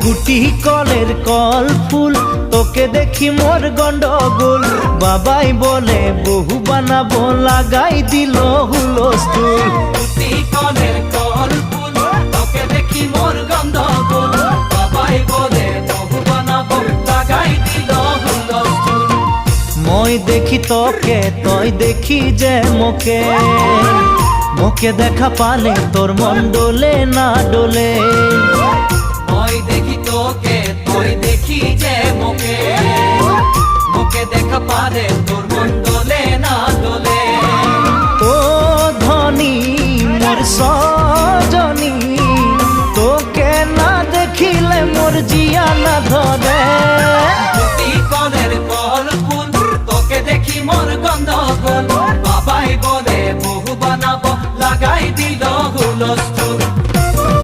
গুটি কলের কল ফুল, তোকে দেখি মোর গন্ডগোল। বাবাই বলে বহু বানাবো, লাগাই দিল হুলস্থুল। গুটি কলের কল ফুল, তোকে দেখি মোর গন্ডগোল। বাবাই বলে বহু বানাবো, লাগাই দিল হুলস্থুল। মই দেখি তোকে, তই দেখি যে মোকে, মোকে দেখা পালে তোর মন ডোলে না ডোলে। মই দেখি তোকে, তুই দেখি যে মোকে, মোকে দেখা পারে তোর মন দোলে না দোলে। ও ধনী মোর সজনী, তোকে না দেখিলে মোর জিয়া না ধরে।